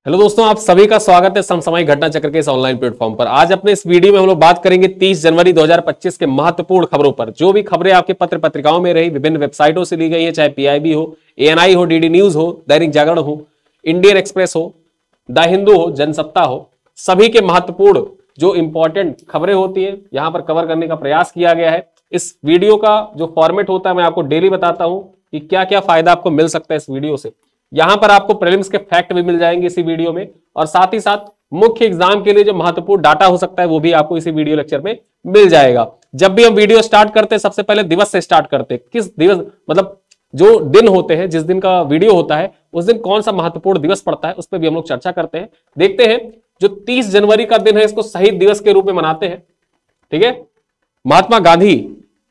Hello दोस्तों, आप सभी का स्वागत है समसामयिक घटना चक्र के इस ऑनलाइन प्लेटफॉर्म पर। आज अपने इस वीडियो में हम लोग बात करेंगे 30 जनवरी 2025 के महत्वपूर्ण खबरों पर। जो भी खबरें आपके पत्र पत्रिकाओं में रही, विभिन्न वेबसाइटों से ली गई है, चाहे पीआईबी हो, एएनआई हो, डीडी न्यूज हो, दैनिक जागरण हो, इंडियन एक्सप्रेस हो, द हिंदू हो, जनसत्ता हो, सभी के महत्वपूर्ण जो इंपॉर्टेंट खबरें होती है यहां पर कवर करने का प्रयास किया गया है। इस वीडियो का जो फॉर्मेट होता है मैं आपको डेली बताता हूं कि क्या क्या फायदा आपको मिल सकता है इस वीडियो से। यहां पर आपको प्रीलिम्स के फैक्ट भी मिल जाएंगे इसी वीडियो में, और साथ ही साथ मुख्य एग्जाम के लिए जो महत्वपूर्ण डाटा हो सकता है वो भी आपको इसी वीडियो लेक्चर में मिल जाएगा। जब भी हम वीडियो स्टार्ट करते हैं सबसे पहले दिवस से स्टार्ट करते हैं। किस दिवस मतलब जो दिन होते हैं, जिस दिन का वीडियो होता है उस दिन कौन सा महत्वपूर्ण दिवस पड़ता है उस पर भी हम लोग चर्चा करते हैं। देखते हैं जो 30 जनवरी का दिन है इसको शहीद दिवस के रूप में मनाते हैं। ठीक है, महात्मा गांधी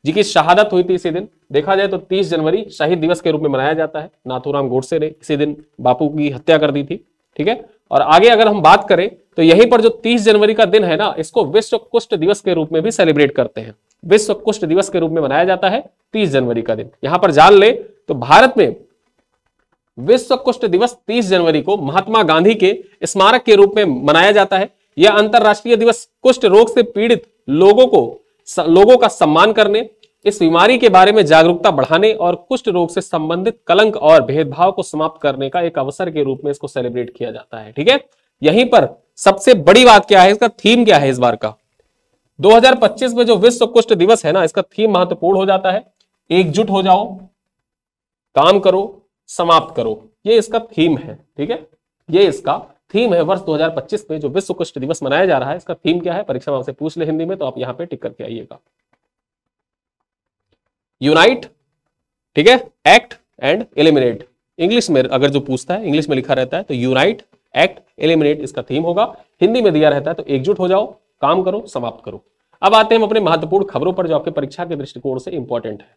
जी की शहादत हुई थी इसी दिन। देखा जाए तो 30 जनवरी शहीद दिवस के रूप में मनाया जाता है। नाथूराम गोडसे ने इसी दिन बापू की हत्या कर दी थी। ठीक है, और आगे अगर हम बात करें तो यहीं पर जो 30 जनवरी का दिन है ना, इसको विश्व कुष्ठ दिवस के रूप में भी सेलिब्रेट करते हैं। विश्व कुष्ठ दिवस के रूप में मनाया जाता है 30 जनवरी का दिन। यहां पर जान ले तो भारत में विश्व कुष्ठ दिवस 30 जनवरी को महात्मा गांधी के स्मारक के रूप में मनाया जाता है। यह अंतरराष्ट्रीय दिवस कुष्ठ रोग से पीड़ित लोगों का सम्मान करने, इस बीमारी के बारे में जागरूकता बढ़ाने और कुष्ठ रोग से संबंधित कलंक और भेदभाव को समाप्त करने का एक अवसर के रूप में इसको सेलिब्रेट किया जाता है। ठीक है, यहीं पर सबसे बड़ी बात क्या है, इसका थीम क्या है इस बार का 2025 में जो विश्व कुष्ठ दिवस है ना, इसका थीम महत्वपूर्ण हो जाता है। एकजुट हो जाओ, काम करो, समाप्त करो, ये इसका थीम है। ठीक है, ये इसका थीम है वर्ष 2025 में जो विश्व कुष्ठ दिवस मनाया जा रहा है। इसका थीम क्या है, परीक्षा में आपसे पूछ ले हिंदी में, तो आप यहां पे टिक करके आइएगा। यूनाइट, ठीक है, एक्ट एंड एलिमिनेट। इंग्लिश में अगर जो पूछता है, इंग्लिश में लिखा रहता है तो यूनाइट, एक्ट, एलिमिनेट इसका थीम होगा। हिंदी में दिया रहता है तो एकजुट हो जाओ, काम करो, समाप्त करो। अब आते हैं हम अपने महत्वपूर्ण खबरों पर जो आपके परीक्षा के दृष्टिकोण से इंपॉर्टेंट है।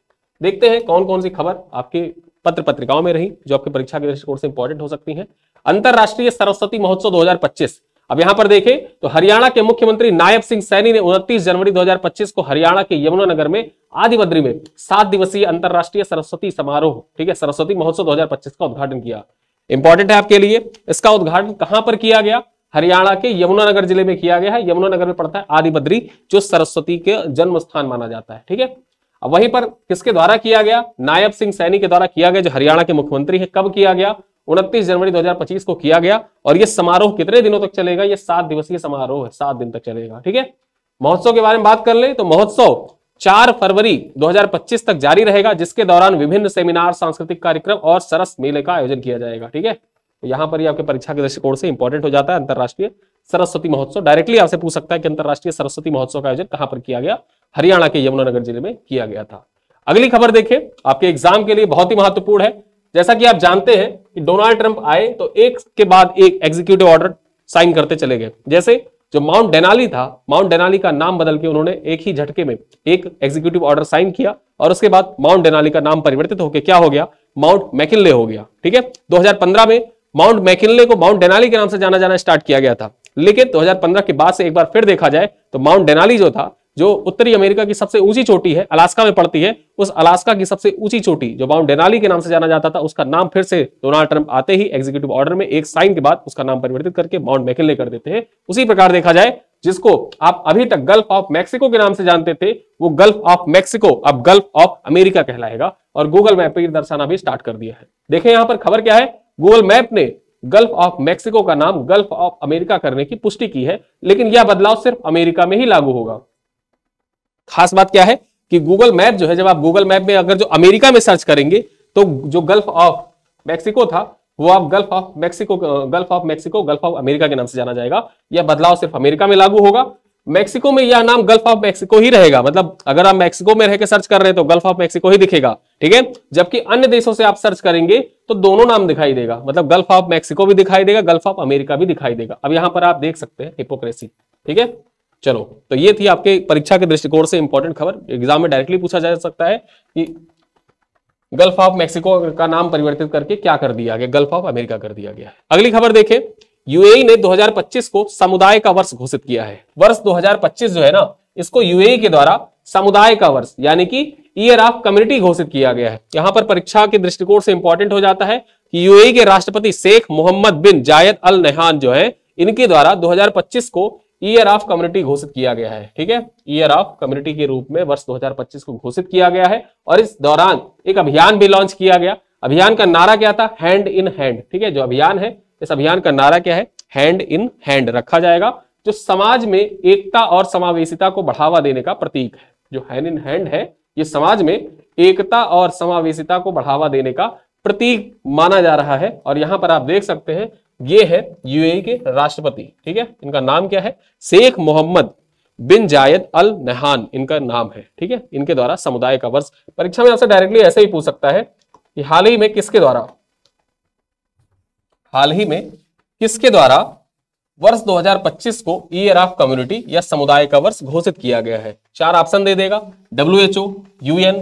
देखते हैं कौन कौन सी खबर आपके पत्र पत्रिकाओं में रही जो आपके परीक्षा के दृष्टिकोण से इंपॉर्टेंट हो सकती है। अंतरराष्ट्रीय सरस्वती महोत्सव 2025। अब यहां पर देखें तो हरियाणा के मुख्यमंत्री नायब सिंह सैनी ने 29 जनवरी 2025 को हरियाणा के यमुनानगर में आदिबद्री में 7 दिवसीय अंतरराष्ट्रीय सरस्वती समारोह, ठीक है, सरस्वती महोत्सव 2025 का उद्घाटन किया। इंपॉर्टेंट है आपके लिए। इसका उद्घाटन कहां पर किया गया, हरियाणा के यमुनानगर जिले में किया गया है। यमुनानगर में पड़ता है आदिबद्री, जो सरस्वती के जन्म स्थान माना जाता है। ठीक है, अब वहीं पर किसके द्वारा किया गया, नायब सिंह सैनी के द्वारा किया गया, जो हरियाणा के मुख्यमंत्री है। कब किया गया, 29 जनवरी 2025 को किया गया। और यह समारोह कितने दिनों तक चलेगा, यह 7 दिवसीय समारोह है, 7 दिन तक चलेगा। ठीक है, महोत्सव के बारे में बात कर ले तो महोत्सव 4 फरवरी 2025 तक जारी रहेगा, जिसके दौरान विभिन्न सेमिनार, सांस्कृतिक कार्यक्रम और सरस मेले का आयोजन किया जाएगा। ठीक है, तो यहां पर आपके परीक्षा के दृष्टिकोण से इंपॉर्टेंट हो जाता है अंतरराष्ट्रीय सरस्वती महोत्सव। डायरेक्टली आपसे पूछ सकता है कि अंतरराष्ट्रीय सरस्वती महोत्सव का आयोजन कहां पर किया गया, हरियाणा के यमुनानगर जिले में किया गया था। अगली खबर देखिए, आपके एग्जाम के लिए बहुत ही महत्वपूर्ण है। जैसा कि आप जानते हैं कि डोनाल्ड ट्रंप आए तो एक के बाद एक एग्जीक्यूटिव ऑर्डर साइन करते चले गए। जैसे जो माउंट डेनाली था, माउंट डेनाली का नाम बदल के उन्होंने एक ही झटके में एक एग्जीक्यूटिव ऑर्डर साइन किया, और उसके बाद माउंट डेनाली का नाम परिवर्तित होकर क्या हो गया, माउंट मैकिनले हो गया। ठीक है, 2015 में माउंट मैकिनले को माउंट डेनाली के नाम से जाना स्टार्ट किया गया था, लेकिन 2015 के बाद से एक बार फिर देखा जाए तो माउंट डेनाली जो था, जो उत्तरी अमेरिका की सबसे ऊंची चोटी है, अलास्का में पड़ती है, उस अलास्का की सबसे ऊंची चोटी जो माउंट डेनाली के नाम से जाना जाता था, उसका नाम फिर से डोनाल्ड ट्रंप आते ही एग्जीक्यूटिव ऑर्डर में एक साइन के बाद उसका नाम परिवर्तित करके माउंट मैकिनले कर देते हैं। उसी प्रकार देखा जाए जिसको आप अभी तक गल्फ ऑफ मैक्सिको के नाम से जानते थे, वो गल्फ ऑफ मैक्सिको अब गल्फ ऑफ अमेरिका कहलाएगा, और गूगल मैप पर दर्शाना भी स्टार्ट कर दिया है। देखें यहां पर खबर क्या है, गूगल मैप ने गल्फ ऑफ मैक्सिको का नाम गल्फ ऑफ अमेरिका करने की पुष्टि की है, लेकिन यह बदलाव सिर्फ अमेरिका में ही लागू होगा। खास बात क्या है कि गूगल मैप जो है, जब आप गूगल मैप में अगर जो अमेरिका में सर्च करेंगे तो जो गल्फ ऑफ मैक्सिको था वो आप gulf of Mexico, gulf of America के नाम से जाना जाएगा। यह बदलाव सिर्फ अमेरिका में लागू होगा। मैक्सिको में यह नाम गल्फ ऑफ मैक्सिको ही रहेगा, मतलब अगर आप मैक्सिको में रहकर सर्च कर रहे हैं तो गल्फ ऑफ मैक्सिको ही दिखेगा। ठीक है, जबकि अन्य देशों से आप सर्च करेंगे तो दोनों नाम दिखाई देगा, मतलब गल्फ ऑफ मैक्सिको भी दिखाई देगा, गल्फ ऑफ अमेरिका भी दिखाई देगा। अब यहां पर आप देख सकते हैं हिपोक्रेसी। ठीक है, चलो, तो ये थी आपके परीक्षा के दृष्टिकोण से इंपॉर्टेंट खबर। एग्जाम में डायरेक्टली पूछा जा सकता है कि गल्फ ऑफ मैक्सिको का नाम परिवर्तित करके क्या कर दिया गया, गल्फ ऑफ अमेरिका कर दिया गया है। अगली खबर देखें, यूएई ने 2025 को समुदाय का वर्ष घोषित किया है। वर्ष 2025 जो है ना, इसको यूएई के द्वारा समुदाय का वर्ष यानी कि ईयर ऑफ कम्युनिटी घोषित किया गया है। यहां पर परीक्षा के दृष्टिकोण से इंपॉर्टेंट हो जाता है। कि यूएई के राष्ट्रपति शेख मोहम्मद बिन जायद अल नहयान जो है, इनके द्वारा 2025 को ईयर ऑफ कम्युनिटी घोषित किया गया है। ठीक है, ईयर ऑफ कम्युनिटी के रूप में वर्ष 2025 को घोषित किया गया है। और इस दौरान एक अभियान भी लॉन्च किया गया। अभियान का नारा क्या था? Hand in hand. ठीक है, जो अभियान है, इस अभियान का नारा क्या है? हैंड इन हैंड रखा जाएगा, जो समाज में एकता और समावेशिता को बढ़ावा देने का प्रतीक है। जो हैंड इन हैंड है, ये समाज में एकता और समावेशिता को बढ़ावा देने का प्रतीक माना जा रहा है। और यहां पर आप देख सकते हैं, ये है यूएई के राष्ट्रपति। ठीक है, इनका नाम क्या है? शेख मोहम्मद बिन जायद अल नहयान इनका नाम है। ठीक है, इनके द्वारा समुदाय का वर्ष, परीक्षा में आपसे डायरेक्टली ऐसे ही पूछ सकता है कि हाल ही में किसके द्वारा वर्ष 2025 को ईयर ऑफ कम्युनिटी या समुदाय का वर्ष घोषित किया गया है। 4 ऑप्शन दे देगा, WHO, UN,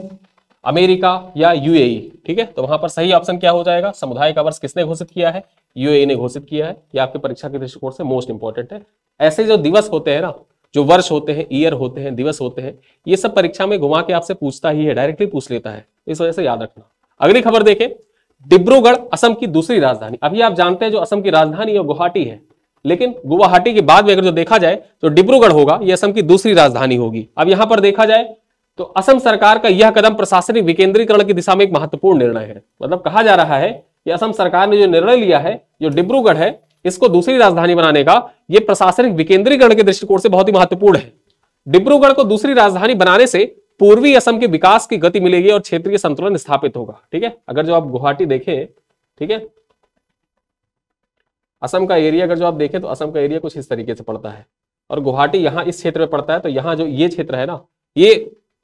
अमेरिका या यूएई। ठीक है, तो वहां पर सही ऑप्शन क्या हो जाएगा? समुदाय का वर्ष किसने घोषित किया है? यूएई ने घोषित किया है। यह आपके परीक्षा के दृष्टिकोण से मोस्ट इंपॉर्टेंट है। ऐसे जो दिवस होते हैं ना, जो वर्ष होते हैं, ईयर होते हैं, दिवस होते हैं, ये सब परीक्षा में घुमा के आपसे पूछता ही है, डायरेक्टली पूछ लेता है, इस वजह से याद रखना। अगली खबर देखें, डिब्रूगढ़ असम की दूसरी राजधानी। अभी आप जानते हैं जो असम की राजधानी है गुवाहाटी है, लेकिन गुवाहाटी के बाद में अगर जो देखा जाए तो डिब्रूगढ़ होगा, यह असम की दूसरी राजधानी होगी। अब यहां पर देखा जाए तो असम सरकार का यह कदम प्रशासनिक विकेंद्रीकरण की दिशा में एक महत्वपूर्ण निर्णय है। मतलब कहा जा रहा है कि असम सरकार ने जो निर्णय लिया है, जो डिब्रूगढ़ है, इसको दूसरी राजधानी बनाने का, यह प्रशासनिक विकेंद्रीकरण के दृष्टिकोण से बहुत ही महत्वपूर्ण है। डिब्रूगढ़ को दूसरी राजधानी बनाने से पूर्वी असम के विकास की गति मिलेगी और क्षेत्रीय संतुलन स्थापित होगा। ठीक है, अगर जो आप गुवाहाटी देखें, ठीक है, असम का एरिया अगर जो आप देखें तो असम का एरिया कुछ इस तरीके से पड़ता है, और गुवाहाटी यहां इस क्षेत्र में पड़ता है। तो यहां जो ये क्षेत्र है ना, ये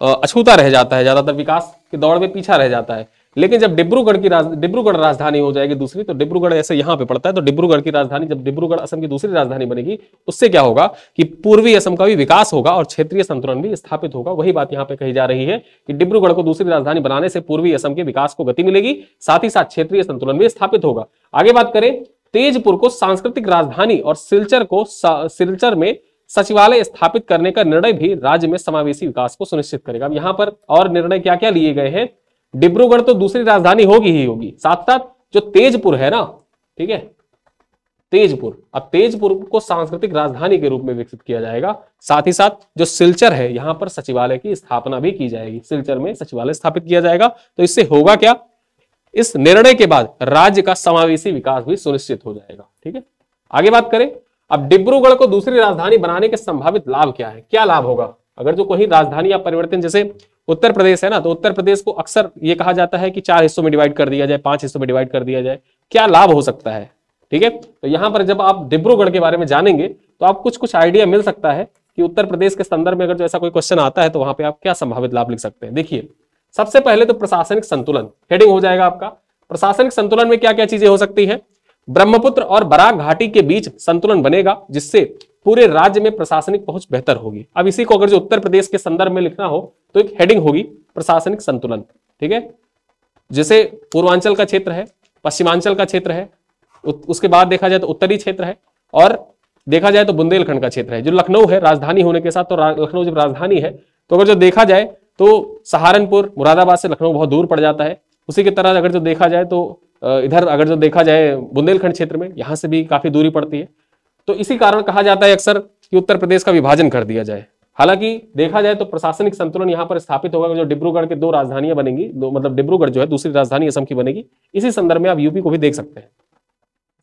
अछूता रह जाता है, ज्यादातर विकास की दौड़ में पीछा रह जाता है। लेकिन जब डिब्रूगढ़ राजधानी हो जाएगी दूसरी, तो डिब्रूगढ़ ऐसे यहां पे पड़ता है, तो डिब्रूगढ़ की राजधानी, जब डिब्रूगढ़ असम की दूसरी राजधानी बनेगी, उससे क्या होगा कि पूर्वी असम का भी विकास होगा और क्षेत्रीय संतुलन भी स्थापित होगा। वही बात यहां पे कही जा रही है कि डिब्रूगढ़ को दूसरी राजधानी बनाने से पूर्वी असम के विकास को गति मिलेगी, साथ ही साथ क्षेत्रीय संतुलन भी स्थापित होगा। आगे बात करें, तेजपुर को सांस्कृतिक राजधानी और सिलचर में सचिवालय स्थापित करने का निर्णय भी राज्य में समावेशी विकास को सुनिश्चित करेगा। अब यहां पर और निर्णय क्या क्या लिए गए हैं? डिब्रूगढ़ तो दूसरी राजधानी होगी ही होगी, साथ साथ जो तेजपुर है ना, ठीक है, तेजपुर, अब तेजपुर को सांस्कृतिक राजधानी के रूप में विकसित किया जाएगा। साथ ही साथ जो सिलचर है, यहां पर सचिवालय की स्थापना भी की जाएगी, सिलचर में सचिवालय स्थापित किया जाएगा। तो इससे होगा क्या? इस निर्णय के बाद राज्य का समावेशी विकास भी सुनिश्चित हो जाएगा। ठीक है, आगे बात करें, अब डिब्रूगढ़ को दूसरी राजधानी बनाने के संभावित लाभ क्या है? क्या लाभ होगा अगर जो कोई राजधानी या परिवर्तन, जैसे उत्तर प्रदेश है ना, तो उत्तर प्रदेश को अक्सर ये कहा जाता है कि 4 हिस्सों में डिवाइड कर दिया जाए, 5 हिस्सों में डिवाइड कर दिया जाए। क्या लाभ हो सकता है? ठीक है, तो यहां पर जब आप डिब्रूगढ़ के बारे में जानेंगे तो आप कुछ आइडिया मिल सकता है कि उत्तर प्रदेश के संदर्भ में अगर जो ऐसा कोई क्वेश्चन आता है तो वहां पे आप क्या संभावित लाभ लिख सकते हैं। देखिए, सबसे पहले तो प्रशासनिक संतुलन हेडिंग हो जाएगा आपका। प्रशासनिक संतुलन में क्या क्या चीजें हो सकती है? ब्रह्मपुत्र और बराक घाटी के बीच संतुलन बनेगा, जिससे पूरे राज्य में प्रशासनिक पहुंच बेहतर होगी। अब इसी को अगर जो उत्तर प्रदेश के संदर्भ में लिखना हो तो एक हेडिंग होगी प्रशासनिक संतुलन। ठीक है, जैसे पूर्वांचल का क्षेत्र है, पश्चिमांचल का क्षेत्र है, उसके बाद देखा जाए तो उत्तरी क्षेत्र है, और देखा जाए तो बुंदेलखंड का क्षेत्र है। जो लखनऊ है राजधानी होने के साथ, तो लखनऊ जब राजधानी है तो अगर जो देखा जाए तो सहारनपुर, मुरादाबाद से लखनऊ बहुत दूर पड़ जाता है। उसी की तरह अगर जो देखा जाए तो इधर अगर जो देखा जाए बुंदेलखंड क्षेत्र में, यहां से भी काफी दूरी पड़ती है। तो इसी कारण कहा जाता है अक्सर कि उत्तर प्रदेश का विभाजन कर दिया जाए। हालांकि देखा जाए तो प्रशासनिक संतुलन यहां पर स्थापित होगा। जो डिब्रूगढ़ के 2 राजधानियां बनेंगी, मतलब डिब्रूगढ़ जो है दूसरी राजधानी असम की बनेगी। इसी संदर्भ में आप यूपी को भी देख सकते हैं।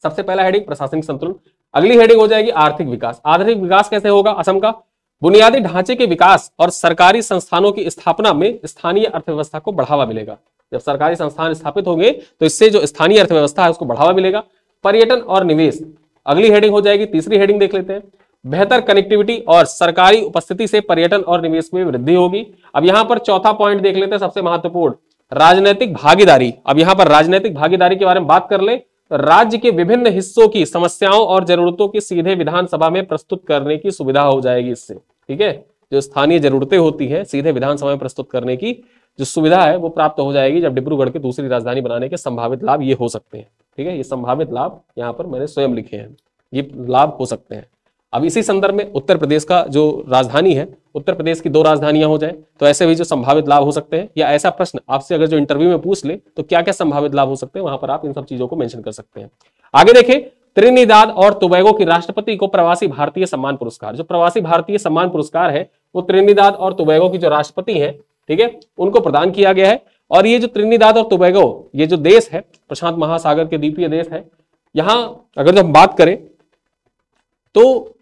सबसे पहला हेडिंग प्रशासनिक संतुलन। अगली हेडिंग हो जाएगी आर्थिक विकास। आर्थिक विकास कैसे होगा असम का? बुनियादी ढांचे के विकास और सरकारी संस्थानों की स्थापना में स्थानीय अर्थव्यवस्था को बढ़ावा मिलेगा। जब सरकारी संस्थान स्थापित होंगे तो इससे जो स्थानीय अर्थव्यवस्था है उसको बढ़ावा मिलेगा। पर्यटन और निवेश अगली हेडिंग हो जाएगी। तीसरी हेडिंग देख लेते हैं, बेहतर कनेक्टिविटी और सरकारी उपस्थिति से पर्यटन और निवेश में वृद्धि होगी। अब यहां पर चौथा पॉइंट देख लेते हैं, सबसे महत्वपूर्ण, राजनीतिक भागीदारी। अब यहां पर राजनीतिक भागीदारी के बारे में बात कर ले तो राज्य के विभिन्न हिस्सों की समस्याओं और जरूरतों की सीधे विधानसभा में प्रस्तुत करने की सुविधा हो जाएगी इससे। ठीक है, जो स्थानीय जरूरतें होती हैं सीधे विधानसभा में प्रस्तुत करने की जो सुविधा है वो प्राप्त हो जाएगी जब डिब्रूगढ़ की दूसरी राजधानी बनाने के संभावित लाभ ये हो सकते हैं। ठीक है, ये संभावित लाभ यहाँ पर मैंने स्वयं लिखे हैं, ये लाभ हो सकते हैं। अब इसी संदर्भ में उत्तर प्रदेश का जो राजधानी है, उत्तर प्रदेश की 2 राजधानियां हो जाए तो ऐसे भी जो संभावित लाभ हो सकते हैं, या ऐसा प्रश्न आपसे अगर जो इंटरव्यू में पूछ ले तो क्या क्या संभावित लाभ हो सकते हैं, वहां पर आप इन सब चीजों को मेंशन कर सकते हैं। आगे देखें, त्रिनिदाद और टोबैगो की राष्ट्रपति को प्रवासी भारतीय सम्मान पुरस्कार, जो प्रवासी भारतीय सम्मान पुरस्कार है वो त्रिनिदाद और टोबैगो की जो राष्ट्रपति है, ठीक है, उनको प्रदान किया गया है। और ये जो त्रिनिदाद और टोबैगो, ये जो देश है प्रशांत महासागर के द्वीपीय देश है, यहां अगर जब बात करें तो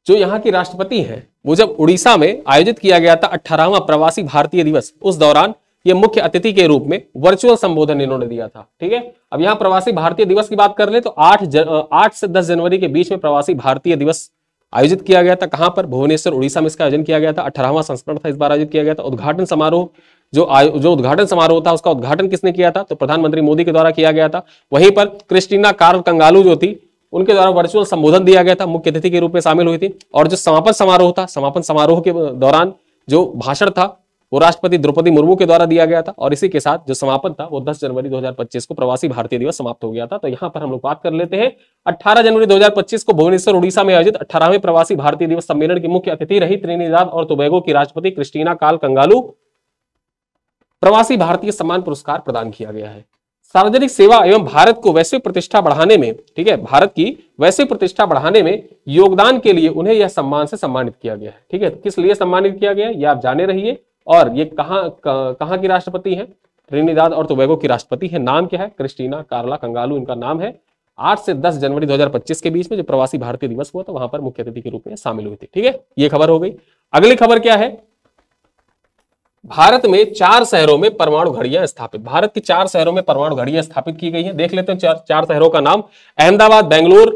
जो यहाँ की राष्ट्रपति है वो जब उड़ीसा में आयोजित किया गया था 18वां प्रवासी भारतीय दिवस, उस दौरान ये मुख्य अतिथि के रूप में वर्चुअल संबोधन इन्होंने दिया था। ठीक है, अब यहाँ प्रवासी भारतीय दिवस की बात कर ले तो 8 से 10 जनवरी के बीच में प्रवासी भारतीय दिवस आयोजित किया गया था। कहां पर? भुवनेश्वर, उड़ीसा में इसका आयोजन किया गया था। 18वां संस्करण था, इस बार आयोजित किया गया था। उद्घाटन समारोह जो उद्घाटन समारोह था उसका उद्घाटन किसने किया था? तो प्रधानमंत्री मोदी के द्वारा किया गया था। वहीं पर क्रिस्टीना कार्ल कंगालू जो थी उनके द्वारा वर्चुअल संबोधन दिया गया था, मुख्य अतिथि के रूप में शामिल हुई थी। और जो समापन समारोह था, समापन समारोह के दौरान जो भाषण था वो राष्ट्रपति द्रौपदी मुर्मू के द्वारा दिया गया था। और इसी के साथ जो समापन था वो 10 जनवरी 2025 को प्रवासी भारतीय दिवस समाप्त हो गया था। तो यहां पर हम लोग बात कर लेते हैं 18 जनवरी 2025 को भुवनेश्वर उड़ीसा में आयोजित 18वें प्रवासी भारतीय दिवस सम्मेलन की मुख्य अतिथि रही त्रिनिदाद और टोबैगो की राष्ट्रपति क्रिस्टीना कार्ल कंगालू। प्रवासी भारतीय सम्मान पुरस्कार प्रदान किया गया है। सार्वजनिक सेवा एवं भारत को वैश्विक प्रतिष्ठा बढ़ाने में, ठीक है, भारत की वैश्विक प्रतिष्ठा बढ़ाने में योगदान के लिए उन्हें यह सम्मान से सम्मानित किया गया है। ठीक है, किस लिए सम्मानित किया गया है ये आप जाने रहिए। और ये कहां की राष्ट्रपति है? त्रिनिदाद और टोबैगो की राष्ट्रपति है। नाम क्या है? क्रिस्टीना कार्ला कंगालू इनका नाम है। 8 से 10 जनवरी 2025 के बीच में जो प्रवासी भारतीय दिवस हुआ था वहां पर मुख्य अतिथि के रूप में शामिल हुई थी। ठीक है, ये खबर हो गई। अगली खबर क्या है? भारत में 4 शहरों में परमाणु घड़ियां स्थापित, भारत की 4 शहरों में परमाणु घड़ियां स्थापित की गई हैं। देख लेते हैं 4 शहरों का नाम। अहमदाबाद, बेंगलुरु,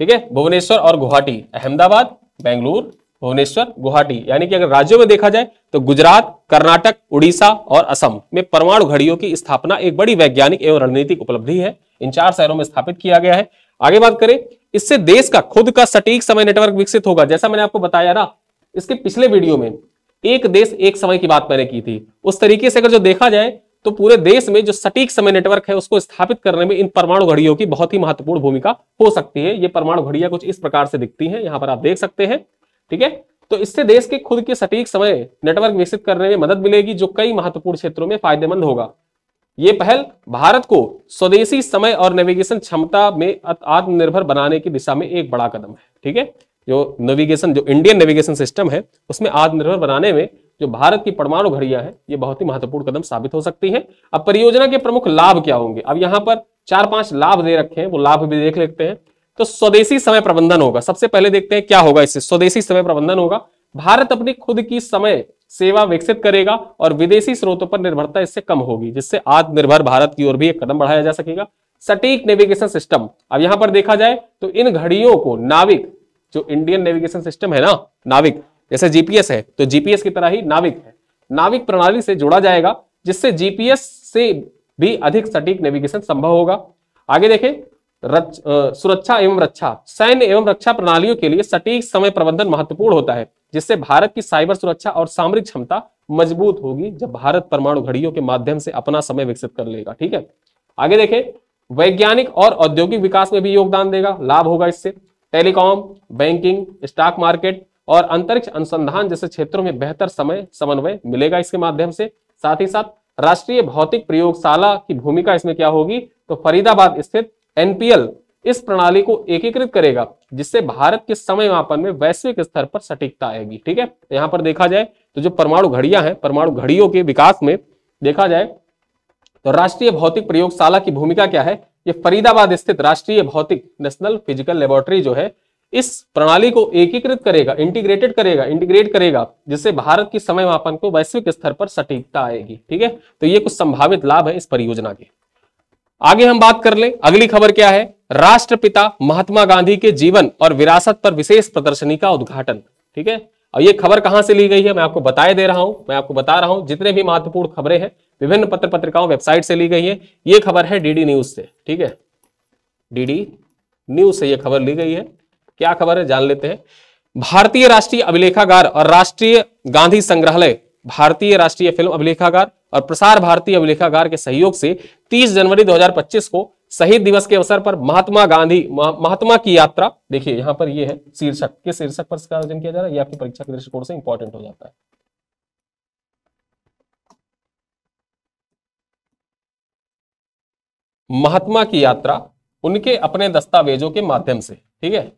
ठीक है, भुवनेश्वर और गुवाहाटी। अहमदाबाद, बेंगलुरु, भुवनेश्वर, गुवाहाटी। यानी कि अगर राज्यों में देखा जाए तो गुजरात, कर्नाटक, उड़ीसा और असम में परमाणु घड़ियों की स्थापना एक बड़ी वैज्ञानिक एवं रणनीतिक उपलब्धि है। इन 4 शहरों में स्थापित किया गया है। आगे बात करें, इससे देश का खुद का सटीक समय नेटवर्क विकसित होगा। जैसा मैंने आपको बताया ना इसके पिछले वीडियो में, एक देश एक समय की बात मैंने की थी, उस तरीके से अगर जो देखा जाए तो पूरे देश में जो सटीक समय नेटवर्क है उसको स्थापित करने में इन परमाणु घड़ियों की बहुत ही महत्वपूर्ण भूमिका हो सकती है। ये परमाणु घड़ियां कुछ इस प्रकार से दिखती हैं, यहां पर आप देख सकते हैं। ठीक है, तो इससे देश के खुद के सटीक समय नेटवर्क विकसित करने में मदद मिलेगी जो कई महत्वपूर्ण क्षेत्रों में फायदेमंद होगा। ये पहल भारत को स्वदेशी समय और नेविगेशन क्षमता में आत्मनिर्भर बनाने की दिशा में एक बड़ा कदम है। ठीक है, जो नेविगेशन, जो इंडियन नेविगेशन सिस्टम है उसमें आत्मनिर्भर बनाने में जो भारत की परमाणु घड़ियां हैं ये बहुत ही महत्वपूर्ण कदम साबित हो सकती हैं। अब परियोजना के प्रमुख लाभ क्या होंगे? अब यहां पर 4-5 लाभ दे रखे हैं, वो लाभ भी देख लेते हैं। तो स्वदेशी समय प्रबंधन होगा। सबसे पहले देखते हैं क्या होगा इससे। स्वदेशी समय प्रबंधन होगा। भारत अपनी खुद की समय सेवा विकसित करेगा और विदेशी स्रोतों पर निर्भरता इससे कम होगी, जिससे आत्मनिर्भर भारत की ओर भी एक कदम बढ़ाया जा सकेगा। सटीक नेविगेशन सिस्टम, अब यहां पर देखा जाए तो इन घड़ियों को नाविक, जो इंडियन नेविगेशन सिस्टम है ना, नाविक, जैसे जीपीएस है तो जीपीएस की तरह ही नाविक है, नाविक प्रणाली से जोड़ा जाएगा, जिससे जीपीएस से भी अधिक सटीक नेविगेशन संभव होगा। आगे देखें, सुरक्षा एवं रक्षा, सैन्य एवं रक्षा प्रणालियों के लिए सटीक समय प्रबंधन महत्वपूर्ण होता है, जिससे भारत की साइबर सुरक्षा और सामरिक क्षमता मजबूत होगी जब भारत परमाणु घड़ियों के माध्यम से अपना समय विकसित कर लेगा। ठीक है, आगे देखें, वैज्ञानिक और औद्योगिक विकास में भी योगदान देगा, लाभ होगा इससे। टेलीकॉम, बैंकिंग, स्टॉक मार्केट और अंतरिक्ष अनुसंधान जैसे क्षेत्रों में बेहतर समय समन्वय मिलेगा इसके माध्यम से। साथ ही साथ राष्ट्रीय भौतिक प्रयोगशाला की भूमिका इसमें क्या होगी? तो फरीदाबाद स्थित एनपीएल इस प्रणाली को एकीकृत करेगा, जिससे भारत के समय मापन में वैश्विक स्तर पर सटीकता आएगी। ठीक है, यहां पर देखा जाए तो जो परमाणु घड़ियां हैं, परमाणु घड़ियों के विकास में देखा जाए तो राष्ट्रीय भौतिक प्रयोगशाला की भूमिका क्या है? ये फरीदाबाद स्थित राष्ट्रीय भौतिक नेशनल फिजिकल लेबोरेटरी जो है इस प्रणाली को एकीकृत करेगा, इंटीग्रेट करेगा, जिससे भारत की समय मापन को वैश्विक स्तर पर सटीकता आएगी। ठीक है, तो ये कुछ संभावित लाभ है इस परियोजना के। आगे हम बात कर ले, अगली खबर क्या है? राष्ट्रपिता महात्मा गांधी के जीवन और विरासत पर विशेष प्रदर्शनी का उद्घाटन। ठीक है, और ये खबर कहां से ली गई है मैं आपको बता रहा हूं। जितने भी महत्वपूर्ण खबरें हैं विभिन्न पत्र पत्रिकाओं, वेबसाइट से ली गई है। ये खबर है डीडी न्यूज से। ठीक है, डीडी न्यूज से ये खबर ली गई है। क्या खबर है जान लेते हैं। भारतीय राष्ट्रीय अभिलेखागार और राष्ट्रीय गांधी संग्रहालय, भारतीय राष्ट्रीय फिल्म अभिलेखागार और प्रसार भारती अभिलेखागार के सहयोग से 30 जनवरी 2025 को शहीद दिवस के अवसर पर महात्मा की यात्रा, देखिए यहां पर ये है शीर्षक, किस शीर्षक पर इसका आयोजन किया जा रहा है, ये आपकी परीक्षा के दृष्टिकोण से इंपॉर्टेंट हो जाता है। महात्मा की यात्रा उनके अपने दस्तावेजों के माध्यम से, ठीक है,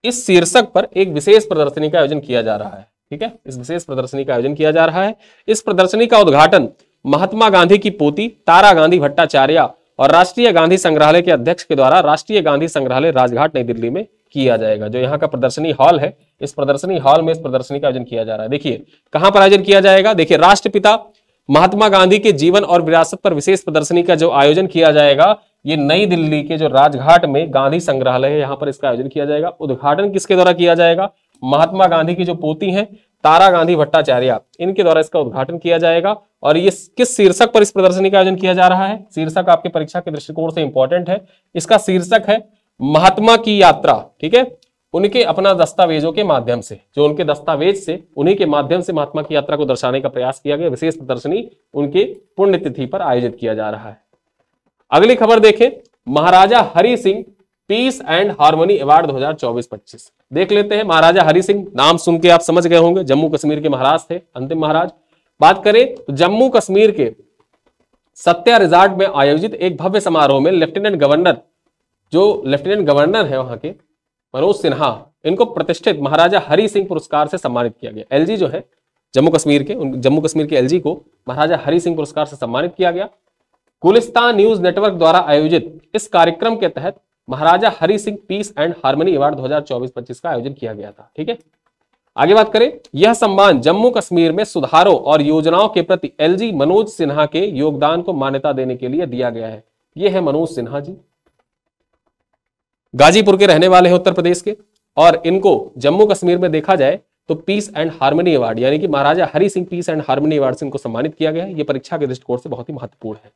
इस शीर्षक पर एक विशेष प्रदर्शनी का आयोजन किया जा रहा है। ठीक है, इस विशेष प्रदर्शनी का आयोजन किया जा रहा है। इस प्रदर्शनी का उद्घाटन महात्मा गांधी की पोती तारा गांधी भट्टाचार्य और राष्ट्रीय गांधी संग्रहालय के अध्यक्ष के द्वारा राष्ट्रीय गांधी संग्रहालय राजघाट नई दिल्ली में किया जाएगा। जो यहाँ का प्रदर्शनी हॉल है, इस प्रदर्शनी हॉल में इस प्रदर्शनी का आयोजन किया जा रहा है। देखिए कहां पर आयोजन किया जाएगा, देखिए राष्ट्रपिता महात्मा गांधी के जीवन और विरासत पर विशेष प्रदर्शनी का जो आयोजन किया जाएगा, ये नई दिल्ली के जो राजघाट में गांधी संग्रहालय है, यहां पर इसका आयोजन किया जाएगा। उद्घाटन किसके द्वारा किया जाएगा, महात्मा गांधी की जो पोती हैं तारा गांधी भट्टाचार्य, इनके द्वारा इसका उद्घाटन किया जाएगा। और ये किस शीर्षक पर इस प्रदर्शनी का आयोजन किया जा रहा है, शीर्षक आपके परीक्षा के दृष्टिकोण से इंपॉर्टेंट है। इसका शीर्षक है महात्मा की यात्रा। ठीक है, उनके अपना दस्तावेजों के माध्यम से, जो उनके दस्तावेज से उन्हीं के माध्यम से महात्मा की यात्रा को दर्शाने का प्रयास किया गया। विशेष प्रदर्शनी उनके पुण्यतिथि पर आयोजित किया जा रहा है। अगली खबर देखें, Maharaja Hari Singh peace and harmony award 2024-25 देख लेते हैं। महाराजा हरि सिंह नाम सुन के आप समझ गए होंगे, जम्मू कश्मीर के महाराज थे, अंतिम महाराज। बात करें तो जम्मू कश्मीर के सत्या रिजॉर्ट में आयोजित एक भव्य समारोह में लेफ्टिनेंट गवर्नर है वहां के मनोज सिन्हा, इनको प्रतिष्ठित महाराजा हरि सिंह पुरस्कार से सम्मानित किया गया। एलजी जो है जम्मू कश्मीर के एलजी को महाराजा हरि सिंह पुरस्कार से सम्मानित किया गया। गुलिस्तान न्यूज नेटवर्क द्वारा आयोजित इस कार्यक्रम के तहत Maharaja Hari Singh peace and harmony award 2024-25 का आयोजन किया गया था। ठीक है, आगे बात करें, यह सम्मान जम्मू कश्मीर में सुधारों और योजनाओं के प्रति एलजी मनोज सिन्हा के योगदान को मान्यता देने के लिए दिया गया है। यह है मनोज सिन्हा जी, गाजीपुर के रहने वाले हैं, उत्तर प्रदेश के, और इनको जम्मू कश्मीर में देखा जाए तो पीस एंड हार्मनी अवार्ड यानी कि Maharaja Hari Singh peace and harmony award से इनको सम्मानित किया गया है। यह परीक्षा के दृष्टिकोण से बहुत ही महत्वपूर्ण है।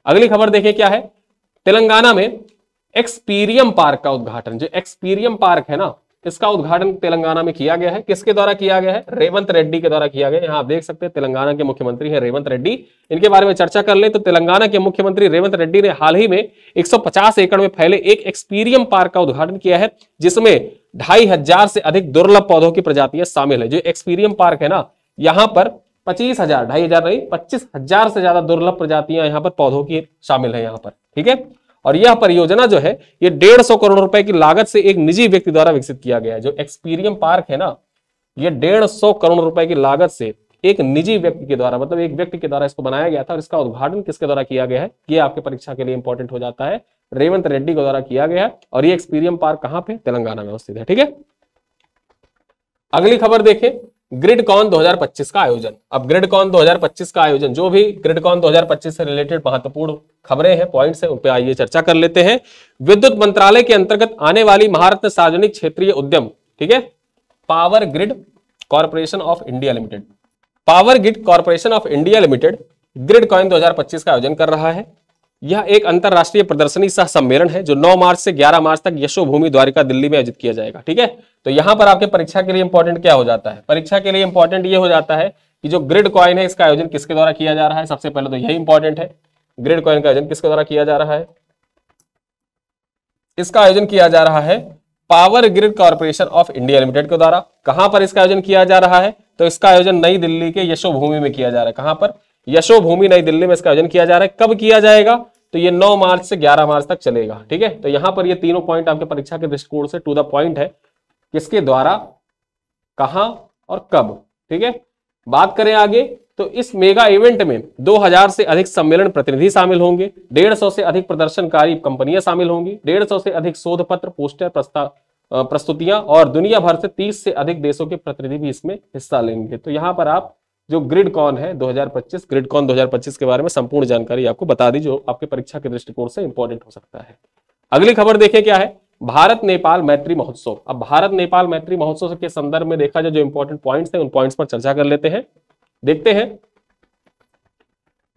अगली खबर देखें क्या है, तेलंगाना में एक्सपीरियम पार्क का उद्घाटन, जो एक्सपीरियम पार्क है ना, इसका उद्घाटन तेलंगाना में किया गया है। किसके द्वारा किया गया है, रेवंत रेड्डी के द्वारा किया गया है। यहाँ आप देख सकते हैं तेलंगाना के मुख्यमंत्री है रेवंत रेड्डी। इनके बारे में चर्चा कर ले तो तेलंगाना के मुख्यमंत्री रेवंत रेड्डी ने हाल ही में 150 एकड़ में फैले एक एक्सपीरियम पार्क का उद्घाटन किया है, जिसमें 2500 से अधिक दुर्लभ पौधों की प्रजातियां शामिल है। जो एक्सपीरियम पार्क है ना, यहाँ पर 25,000 नहीं 25,000 से ज्यादा दुर्लभ प्रजातियां यहाँ पर पौधों की शामिल है यहाँ पर। ठीक है, और यह परियोजना जो है ये 150 करोड़ रुपए की लागत से एक निजी व्यक्ति द्वारा विकसित किया गया है। जो एक्सपीरियम पार्क है ना, ये 150 करोड़ रुपए की लागत से एक निजी व्यक्ति के द्वारा, मतलब एक व्यक्ति के द्वारा इसको बनाया गया था। और इसका उद्घाटन किसके द्वारा किया गया है, ये आपके परीक्षा के लिए इंपॉर्टेंट हो जाता है, रेवंत रेड्डी के द्वारा किया गया है। और ये एक्सपीरियम पार्क कहां पे, तेलंगाना में अवस्थित है। ठीक है, अगली खबर देखें, ग्रिडकॉन 2025 का आयोजन। अब ग्रिडकॉन 2025 का आयोजन, जो भी ग्रिडकॉन 2025 से रिलेटेड महत्वपूर्ण खबरें हैं, पॉइंट्स हैं, उन पे आइए चर्चा कर लेते हैं। विद्युत मंत्रालय के अंतर्गत आने वाली महारत्न सार्वजनिक क्षेत्रीय उद्यम, ठीक है, power grid corporation of India limited, power grid corporation of India limited Gridcon 2025 का आयोजन कर रहा है। यह एक अंतरराष्ट्रीय प्रदर्शनी सह सम्मेलन है जो 9 मार्च से 11 मार्च तक यशोभूमि द्वारिका दिल्ली में आयोजित किया जाएगा। ठीक है, तो यहां पर आपके परीक्षा के लिए इंपॉर्टेंट क्या हो जाता है, परीक्षा के लिए इंपॉर्टेंट ये हो जाता है कि जो ग्रिड कॉइन है इसका आयोजन किसके द्वारा किया जा रहा है। सबसे पहले तो यही इंपॉर्टेंट है, ग्रिड कॉइन का आयोजन किसके द्वारा किया जा रहा है, इसका आयोजन किया जा रहा है power grid corporation of India limited के द्वारा। कहां पर इसका आयोजन किया जा रहा है, तो इसका आयोजन नई दिल्ली के यशोभूमि में किया जा रहा है। कहां पर, यशोभूमि नई दिल्ली में इसका आयोजन किया जा रहा है। कब किया जाएगा, तो ये 9 मार्च से 11 मार्च तक चलेगा। ठीक है, तो यहां पर ये तीनों पॉइंट आपके परीक्षा के दृष्टिकोण से टू द पॉइंट है, किसके द्वारा, कहां और कब। ठीक है, बात करें आगे तो इस मेगा इवेंट में 2000 से अधिक सम्मेलन प्रतिनिधि शामिल होंगे, 150 से अधिक प्रदर्शनकारी कंपनियां शामिल होंगी, 150 से अधिक शोध पत्र, पोस्टर, प्रस्तुतियां और दुनिया भर से 30 से अधिक देशों के प्रतिनिधि भी इसमें हिस्सा लेंगे। तो यहां पर आप जो ग्रिडकॉन है 2025, ग्रिडकॉन 2025 के बारे में संपूर्ण जानकारी आपको बता दी, जो आपके परीक्षा के दृष्टिकोण से इंपॉर्टेंट हो सकता है। अगली खबर देखें क्या है, भारत नेपाल मैत्री महोत्सव। अब भारत नेपाल मैत्री महोत्सव के संदर्भ में देखा जाए जो इंपॉर्टेंट पॉइंट्स हैं, उन पॉइंट्स पर चर्चा कर लेते हैं। देखते हैं,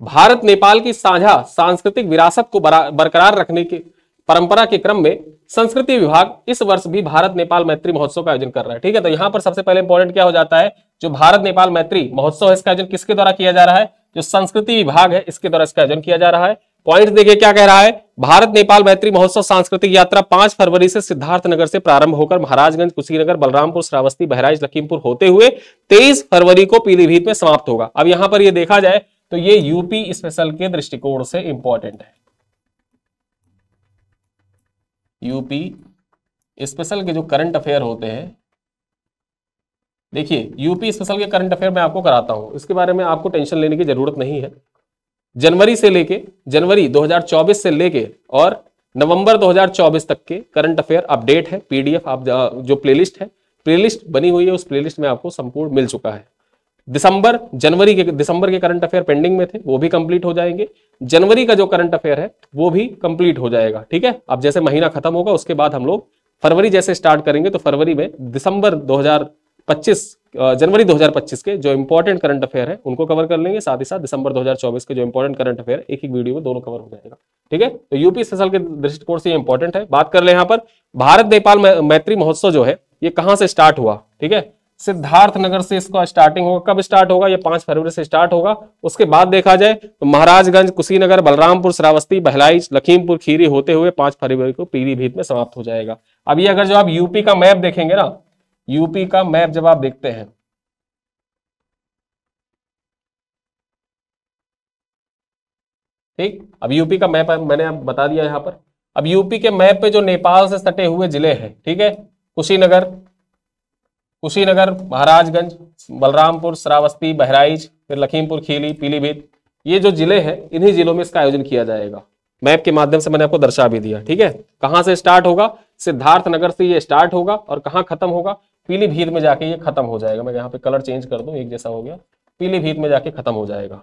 भारत नेपाल की साझा सांस्कृतिक विरासत को बरकरार रखने की परंपरा के क्रम में संस्कृति विभाग इस वर्ष भी भारत नेपाल मैत्री महोत्सव का आयोजन कर रहा है। ठीक है, तो यहां पर सबसे पहले इंपॉर्टेंट क्या हो जाता है, जो भारत नेपाल मैत्री महोत्सव है इसका आयोजन किसके द्वारा किया जा रहा है, जो संस्कृति विभाग है इसके द्वारा इसका आयोजन किया जा रहा है। पॉइंट देखिए क्या कह रहा है। भारत नेपाल मैत्री महोत्सव सांस्कृतिक यात्रा 5 फरवरी से सिद्धार्थनगर से प्रारंभ होकर महाराजगंज, कुशीनगर, बलरामपुर, श्रावस्ती, बहराइच, लखीमपुर होते हुए 23 फरवरी को पीलीभीत में समाप्त होगा। अब यहां पर ये देखा जाए तो ये यूपी स्पेशल के दृष्टिकोण से इंपॉर्टेंट है। यूपी स्पेशल के जो करंट अफेयर होते हैं, देखिए यूपी स्पेशल के करंट अफेयर मैं आपको कराता हूं, इसके बारे में आपको टेंशन लेने की जरूरत नहीं है। जनवरी 2024 से लेके और नवंबर 2024 तक के करंट अफेयर अपडेट है, पीडीएफ आप जो प्लेलिस्ट बनी हुई है उस प्लेलिस्ट में आपको संपूर्ण मिल चुका है। दिसंबर के करंट अफेयर पेंडिंग में थे, वो भी कंप्लीट हो जाएंगे। जनवरी का जो करंट अफेयर है वो भी कंप्लीट हो जाएगा, ठीक है। अब जैसे महीना खत्म होगा उसके बाद हम लोग फरवरी जैसे स्टार्ट करेंगे तो फरवरी में जनवरी 2025 के जो इंपॉर्टेंट करंट अफेयर है उनको कवर कर लेंगे, साथ ही साथ दिसंबर 2024 के जो इंपॉर्टेंट करंट अफेयर एक ही वीडियो में दोनों कवर हो जाएगा, ठीक है। तो यूपी स्पेशल के दृष्टिकोण से ये इंपॉर्टेंट है। बात कर ले यहाँ पर भारत नेपाल मैत्री महोत्सव जो है ये कहां से स्टार्ट हुआ, ठीक है। सिद्धार्थनगर से इसका स्टार्टिंग होगा। कब स्टार्ट होगा? ये 5 फरवरी से स्टार्ट होगा। उसके बाद देखा जाए तो महाराजगंज, कुशीनगर, बलरामपुर, श्रावस्ती, बहराइच, लखीमपुर खीरी होते हुए 5 फरवरी को पीलीभीत में समाप्त हो जाएगा। अब ये अगर जो आप यूपी का मैप देखेंगे ना, यूपी का मैप जब आप देखते हैं, ठीक, अब यूपी का मैप मैंने अब बता दिया यहां पर। अब यूपी के मैप पे जो नेपाल से सटे हुए जिले हैं, ठीक है, कुशीनगर, महाराजगंज, बलरामपुर, श्रावस्ती, बहराइच, फिर लखीमपुर खीरी, पीलीभीत, ये जो जिले हैं इन्हीं जिलों में इसका आयोजन किया जाएगा। मैप के माध्यम से मैंने आपको दर्शा भी दिया, ठीक है। कहां से स्टार्ट होगा? सिद्धार्थनगर से ये स्टार्ट होगा और कहां खत्म होगा? पीलीभीत में जाके ये खत्म हो जाएगा। मैं यहाँ पे कलर चेंज कर दूं, एक जैसा हो गया, पीलीभीत में जाके खत्म हो जाएगा।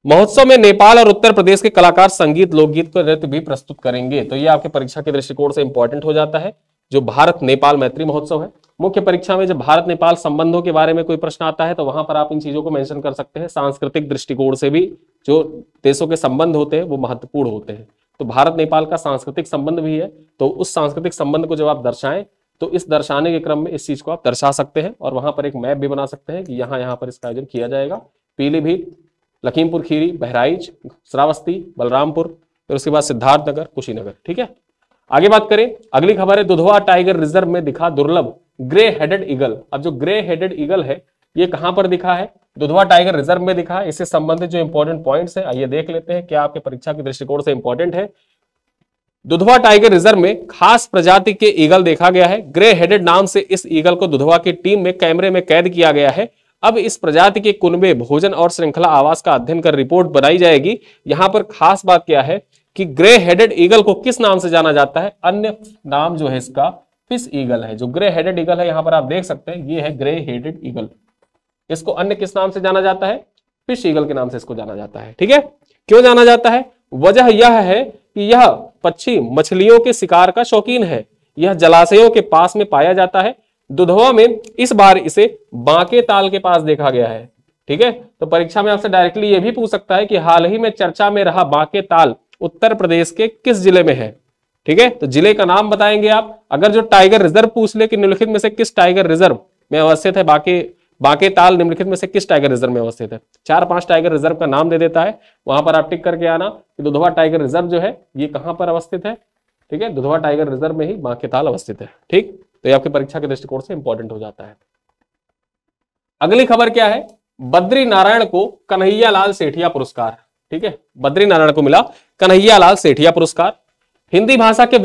महोत्सव में नेपाल और उत्तर प्रदेश के कलाकार संगीत, लोकगीत को नृत्य भी प्रस्तुत करेंगे। तो ये आपके परीक्षा के दृष्टिकोण से इंपॉर्टेंट हो जाता है। जो भारत नेपाल मैत्री महोत्सव है, मुख्य परीक्षा में जब भारत नेपाल संबंधों के बारे में कोई प्रश्न आता है तो वहां पर आप इन चीजों को मेंशन कर सकते हैं। सांस्कृतिक दृष्टिकोण से भी जो देशों के संबंध होते हैं वो महत्वपूर्ण होते हैं। तो भारत नेपाल का सांस्कृतिक संबंध भी है, तो उस सांस्कृतिक संबंध को जब आप दर्शाएं तो इस दर्शाने के क्रम में इस चीज को आप दर्शा सकते हैं और वहां पर एक मैप भी बना सकते हैं कि यहाँ पर इसका आयोजन किया जाएगा। पीलीभीत, लखीमपुर खीरी, बहराइच, श्रावस्ती, बलरामपुर, फिर उसके बाद सिद्धार्थनगर, कुशीनगर, ठीक है। आगे बात करें, अगली खबर है दुधवा टाइगर रिजर्व में दिखा दुर्लभ ग्रे हेडेड ईगल। अब जो ग्रे हेडेड ईगल है ये कहां पर दिखा है? दुधवा टाइगर रिजर्व में दिखा है। इससे संबंधित जो इंपॉर्टेंट पॉइंट्स है आइए देख लेते हैं क्या आपके परीक्षा के दृष्टिकोण से इंपॉर्टेंट है। दुधवा टाइगर रिजर्व में खास प्रजाति के ईगल देखा गया है। ग्रे हेडेड नाम से इस ईगल को दुधवा की टीम में कैमरे में कैद किया गया है। अब इस प्रजाति के कुनबे, भोजन और श्रृंखला आवास का अध्ययन कर रिपोर्ट बनाई जाएगी। यहां पर खास बात क्या है कि ग्रे हेडेड ईगल को किस नाम से जाना जाता है? अन्य नाम जो है इसका फिश ईगल है। जो ग्रे हेडेड ईगल है यहां पर आप देख सकते हैं ये है ग्रे हेडेड ईगल। इसको अन्य किस नाम से जाना जाता है? फिश ईगल के नाम से इसको जाना जाता है, ठीक है। क्यों जाना जाता है? वजह यह है कि यह पक्षी मछलियों के शिकार का शौकीन है। यह जलाशयों के पास में पाया जाता है। दुधवा में इस बार इसे बांके ताल के पास देखा गया है, ठीक है। तो परीक्षा में आपसे डायरेक्टली यह भी पूछ सकता है कि हाल ही में चर्चा में रहा बांके ताल उत्तर प्रदेश के किस जिले में है, ठीक है। तो जिले का नाम बताएंगे आप। अगर जो टाइगर रिजर्व पूछ ले कि निम्नलिखित में से किस टाइगर रिजर्व में अवस्थित है बांके ताल, निम्नलिखित में से किस टाइगर रिजर्व में अवस्थित है, 4-5 टाइगर रिजर्व का नाम दे देता है। वहां पर आप टिक करके आना कि दुधवा टाइगर रिजर्व जो है ये कहां पर अवस्थित है, ठीक है। दुधवा टाइगर रिजर्व में ही बांके ताल अवस्थित है, ठीक। तो ये आपकी परीक्षा के दृष्टिकोण से इंपॉर्टेंट हो जाता है। अगली खबर क्या है? बद्री नारायण को कन्हैया लाल सेठिया पुरस्कार, ठीक है। बद्री नारायण को मिला कन्हैया लाल सेठिया पुरस्कार। हिंदी भाषा के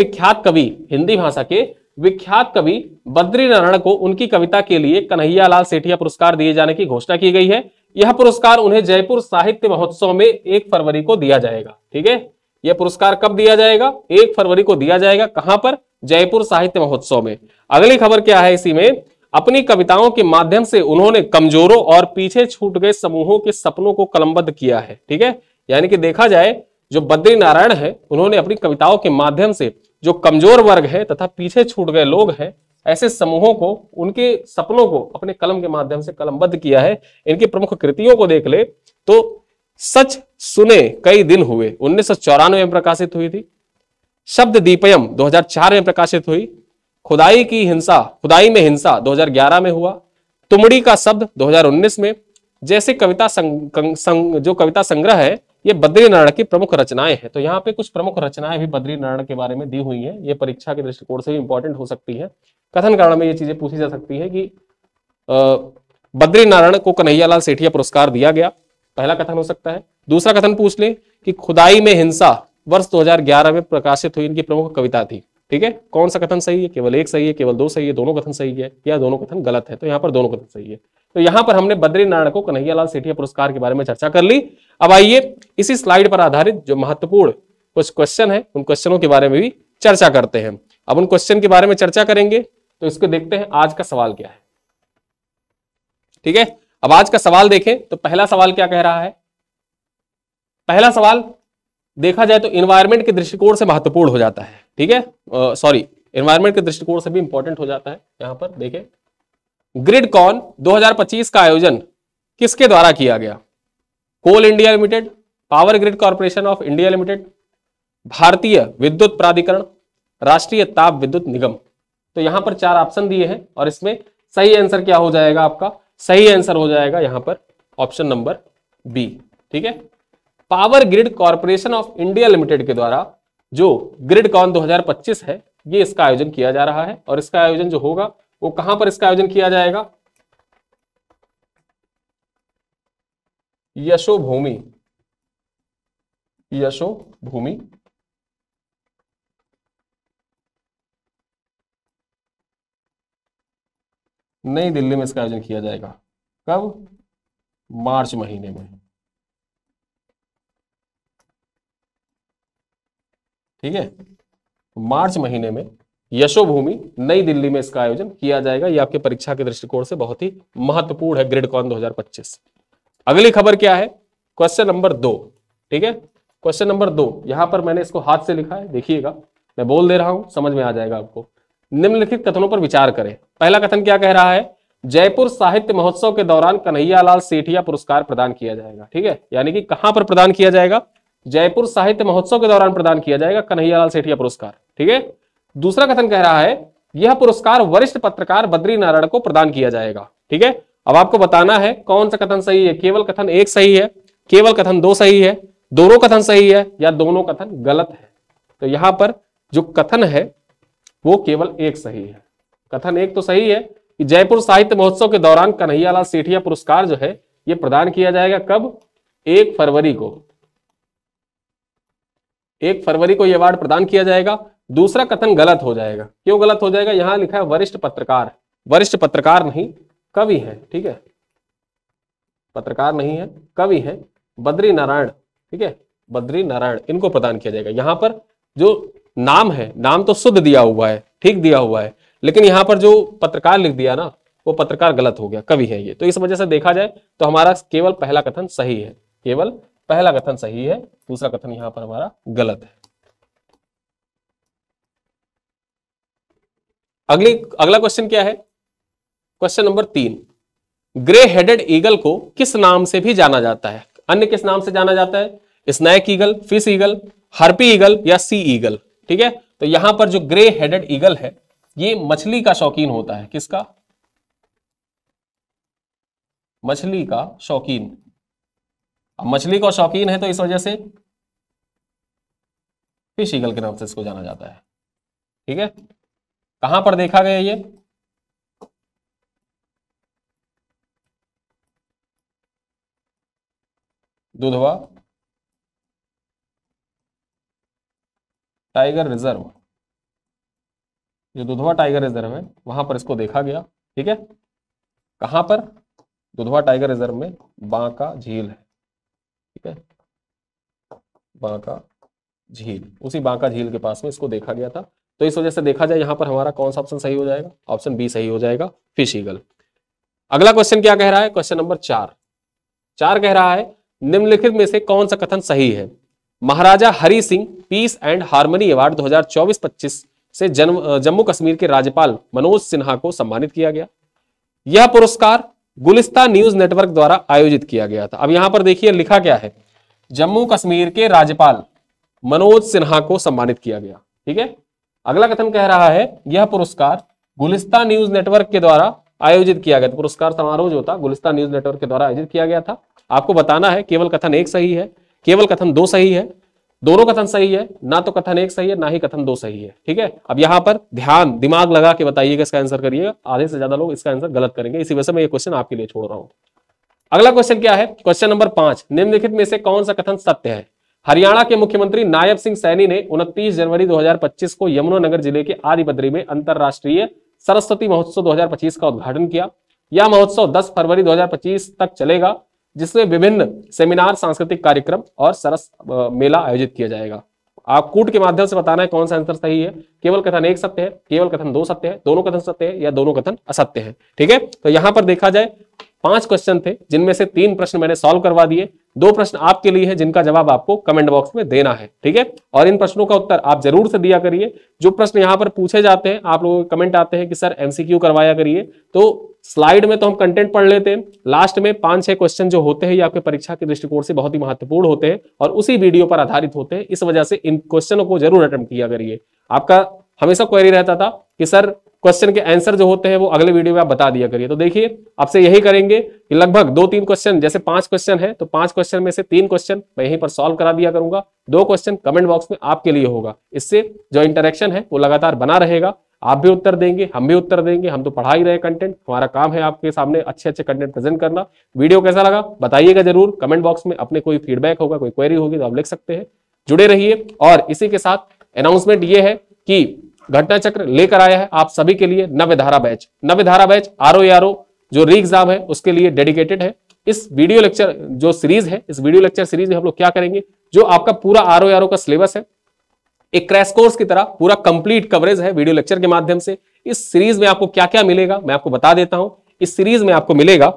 विख्यात कवि बद्री नारायण को उनकी कविता के लिए कन्हैया लाल सेठिया पुरस्कार दिए जाने की घोषणा की गई है। यह पुरस्कार उन्हें जयपुर साहित्य महोत्सव में 1 फरवरी को दिया जाएगा, ठीक है। यह पुरस्कार कब दिया जाएगा? 1 फरवरी को दिया जाएगा। कहां पर? जयपुर साहित्य महोत्सव में। अगली खबर क्या है इसी में? अपनी कविताओं के माध्यम से उन्होंने कमजोरों और पीछे छूट गए समूहों के सपनों को कलमबद्ध किया है, ठीक है। यानी कि देखा जाए जो बद्री नारायण है उन्होंने अपनी कविताओं के माध्यम से जो कमजोर वर्ग है तथा पीछे छूट गए लोग हैं ऐसे समूहों को, उनके सपनों को अपने कलम के माध्यम से कलमबद्ध किया है। इनकी प्रमुख कृतियों को देख ले तो सच सुने कई दिन हुए 1994 में प्रकाशित हुई थी। शब्द दीपयम 2004 में प्रकाशित हुई। खुदाई में हिंसा 2011 में हुआ। तुमड़ी का शब्द 2019 में। जैसे कविता संग्रह है ये बद्रीनारायण की प्रमुख रचनाएं हैं। तो यहाँ पे कुछ प्रमुख रचनाएं भी बद्रीनारायण के बारे में दी हुई हैं, ये परीक्षा के दृष्टिकोण से भी इंपॉर्टेंट हो सकती है। कथन कारण में ये चीजें पूछी जा सकती है कि बद्रीनारायण को कन्हैयालाल सेठिया पुरस्कार दिया गया, पहला कथन हो सकता है। दूसरा कथन पूछ ले कि खुदाई में हिंसा वर्ष 2011 में प्रकाशित हुई इनकी प्रमुख कविता थी। ठीक है, कौन सा कथन सही है? केवल एक सही है, केवल दो सही है, दोनों कथन सही है, या दोनों कथन गलत है? तो यहाँ पर दोनों कथन सही है। तो यहाँ पर हमने बद्रीनारायण को कन्हैयालाल सेठिया पुरस्कार के बारे में चर्चा कर ली। अब आइए इसी स्लाइड पर आधारित जो महत्वपूर्ण कुछ क्वेश्चन है उन क्वेश्चनों के बारे में भी चर्चा करते हैं। अब उन क्वेश्चन के बारे में चर्चा करेंगे तो इसको देखते हैं आज का सवाल क्या है। ठीक है, अब आज का सवाल देखें तो पहला सवाल क्या कह रहा है? पहला सवाल देखा जाए तो एनवायरमेंट के दृष्टिकोण से महत्वपूर्ण हो जाता है। ठीक है, सॉरी, एनवायरमेंट के दृष्टिकोण से भी इंपॉर्टेंट हो जाता है। यहां पर देखें, ग्रिडकॉन 2025 का आयोजन किसके द्वारा किया गया? Coal India limited, power grid corporation of India limited, भारतीय विद्युत प्राधिकरण, राष्ट्रीय ताप विद्युत निगम। तो यहां पर 4 ऑप्शन दिए हैं और इसमें सही आंसर क्या हो जाएगा? आपका सही आंसर हो जाएगा यहां पर ऑप्शन नंबर बी। ठीक है, power grid corporation of India limited के द्वारा जो ग्रिडकॉन 2025 है ये इसका आयोजन किया जा रहा है और इसका आयोजन जो होगा वो कहां पर इसका आयोजन किया जाएगा? यशोभूमि, यशोभूमि नई दिल्ली में इसका आयोजन किया जाएगा। कब? मार्च महीने में। ठीक है, मार्च महीने में यशोभूमि नई दिल्ली में इसका आयोजन किया जाएगा। ये आपके परीक्षा के दृष्टिकोण से बहुत ही महत्वपूर्ण है, ग्रिडकॉन 2025। अगली खबर क्या है? Question number 2। ठीक है, क्वेश्चन नंबर 2, यहां पर मैंने इसको हाथ से लिखा है, देखिएगा, मैं बोल दे रहा हूं, समझ में आ जाएगा आपको। निम्नलिखित कथनों पर विचार करें। पहला कथन क्या कह रहा है? जयपुर साहित्य महोत्सव के दौरान कन्हैयालाल सेठिया पुरस्कार प्रदान किया जाएगा। ठीक है, यानी कि कहां पर प्रदान किया जाएगा? जयपुर साहित्य महोत्सव के दौरान प्रदान किया जाएगा कन्हैयालाल सेठिया पुरस्कार। ठीक है, दूसरा कथन कह रहा है यह पुरस्कार वरिष्ठ पत्रकार बद्रीनारायण को प्रदान किया जाएगा। ठीक है, अब आपको बताना है कौन सा कथन सही है। केवल कथन एक सही है, केवल कथन 2 सही है, दोनों कथन सही है, या दोनों कथन गलत है? तो यहां पर जो कथन है वो केवल एक सही है। कथन एक तो सही है कि जयपुर साहित्य महोत्सव के दौरान कन्हैयालाल सेठिया पुरस्कार जो है ये प्रदान किया जाएगा। कब? 1 फरवरी को। 1 फरवरी को यह अवार्ड प्रदान किया जाएगा। दूसरा कथन गलत हो जाएगा। क्यों गलत हो जाएगा? यहां लिखा है वरिष्ठ पत्रकार, वरिष्ठ पत्रकार नहीं, कवि है। ठीक है, पत्रकार नहीं है, कवि है, बद्रीनारायण। ठीक है, बद्रीनारायण, इनको प्रदान किया जाएगा। यहां पर जो नाम है, नाम तो शुद्ध दिया हुआ है, ठीक दिया हुआ है, लेकिन यहां पर जो पत्रकार लिख दिया ना, वो पत्रकार गलत हो गया, कवि है ये। तो इस वजह से देखा जाए तो हमारा केवल पहला कथन सही है, केवल पहला कथन सही है, दूसरा कथन यहां पर हमारा गलत है। अगला क्वेश्चन क्या है? Question number 3, grey headed eagle को किस नाम से भी जाना जाता है? अन्य किस नाम से जाना जाता है? Snake eagle, fish eagle, harpy eagle या सी ईगल? ठीक है, तो यहां पर जो ग्रे हेडेड ईगल है ये मछली का शौकीन होता है। किसका? मछली का शौकीन। अब मछली का शौकीन है तो इस वजह से फिश ईगल के नाम से इसको जाना जाता है। ठीक है, कहां पर देखा गया ये? दुधवा टाइगर रिजर्व, जो दुधवा टाइगर रिजर्व है वहां पर इसको देखा गया। ठीक है, कहां पर? दुधवा टाइगर रिजर्व में बांका झील है। ठीक है, बांका झील, उसी बांका झील के पास में इसको देखा गया था। तो इस वजह से देखा जाए यहां पर हमारा कौन सा ऑप्शन सही हो जाएगा? ऑप्शन बी सही हो जाएगा, फिश ईगल। अगला क्वेश्चन क्या कह रहा है? क्वेश्चन नंबर 4 कह रहा है निम्नलिखित में से कौन सा कथन सही है? Maharaja Hari Singh peace and harmony award 2024-25 से जम्मू कश्मीर के राज्यपाल मनोज सिन्हा को सम्मानित किया गया। यह पुरस्कार गुलिस्तान न्यूज नेटवर्क द्वारा आयोजित किया गया था। अब यहां पर देखिए लिखा क्या है? जम्मू कश्मीर के राज्यपाल मनोज सिन्हा को सम्मानित किया गया। ठीक है, अगला कथन कह रहा है यह पुरस्कार गुलिस्तान न्यूज नेटवर्क के द्वारा आयोजित किया गया था। पुरस्कार समारोह जो था गुलिस्तान न्यूज नेटवर्क के द्वारा आयोजित किया गया था। आपको बताना है केवल कथन एक सही है, केवल कथन 2 सही है, दोनों कथन सही है, ना तो कथन 1 सही है ना ही कथन 2 सही है। ठीक है, अब यहां पर ध्यान दिमाग लगा के बताइएगा, इसका आंसर करिएगा। आधे से ज्यादा लोग इसका आंसर गलत करेंगे, इसी वजह से मैं ये क्वेश्चन आपके लिए छोड़ रहा हूं। अगला क्वेश्चन क्या है, क्वेश्चन नंबर 5, निम्नलिखित में से कौन सा कथन सत्य है। हरियाणा के मुख्यमंत्री नायब सिंह सैनी ने 29 जनवरी 2025 को यमुनानगर जिले के आदिबद्री में अंतरराष्ट्रीय सरस्वती महोत्सव 2025 का उद्घाटन किया। यह महोत्सव 10 फरवरी 2025 तक चलेगा, जिसमें विभिन्न सेमिनार, सांस्कृतिक कार्यक्रम और सरस मेला आयोजित किया जाएगा। आप कूट के माध्यम से बताना है कौन सा आंसर सही है। केवल कथन 1 सत्य है, केवल कथन 2 सत्य है, दोनों कथन सत्य है या दोनों कथन असत्य है। ठीक है, तो यहां पर देखा जाए 5 क्वेश्चन थे, जिनमें से 3 प्रश्न मैंने सॉल्व करवा दिए, 2 प्रश्न आपके लिए है जिनका जवाब आपको कमेंट बॉक्स में देना है। ठीक है, और इन प्रश्नों का उत्तर आप जरूर से दिया करिए। जो प्रश्न यहां पर पूछे जाते हैं, आप लोगों के कमेंट आते हैं कि सर एमसीक्यू करवाया करिए, तो स्लाइड में तो हम कंटेंट पढ़ लेते हैं, लास्ट में 5-6 क्वेश्चन जो होते हैं ये आपके परीक्षा के दृष्टिकोण से बहुत ही महत्वपूर्ण होते हैं और उसी वीडियो पर आधारित होते हैं। इस वजह से इन क्वेश्चनों को जरूर अटेम्प्ट किया करिए। आपका हमेशा क्वेरी रहता था कि सर क्वेश्चन के आंसर जो होते हैं वो अगले वीडियो में आप बता दिया करिए। तो देखिए आपसे यही करेंगे कि लगभग 2-3 क्वेश्चन, जैसे 5 क्वेश्चन है तो 5 क्वेश्चन में से 3 क्वेश्चन मैं यहीं पर सॉल्व करा दिया करूंगा, 2 क्वेश्चन कमेंट बॉक्स में आपके लिए होगा। इससे जो इंटरेक्शन है वो लगातार बना रहेगा, आप भी उत्तर देंगे, हम भी उत्तर देंगे। हम तो पढ़ा ही रहे कंटेंट, हमारा काम है आपके सामने अच्छे कंटेंट प्रेजेंट करना। वीडियो कैसा लगा बताइएगा जरूर कमेंट बॉक्स में। अपने कोई फीडबैक होगा, कोई क्वेरी होगी तो आप लिख सकते हैं। जुड़े रहिए। और इसी के साथ अनाउंसमेंट ये है कि घटना चक्र लेकर आया है आप सभी के लिए नवधारा बैच। नवधारा बैच आरओ जो री एग्जाम है उसके लिए डेडिकेटेड है। इस वीडियो लेक्चर जो सीरीज है, इस वीडियो लेक्चर सीरीज में हम लोग क्या करेंगे, जो आपका पूरा आरओ का सिलेबस है, एक क्रैश कोर्स की तरह पूरा कंप्लीट कवरेज है वीडियो लेक्चर के माध्यम से। इस सीरीज में आपको क्या क्या मिलेगा मैं आपको बता देता हूं। इस सीरीज में आपको मिलेगा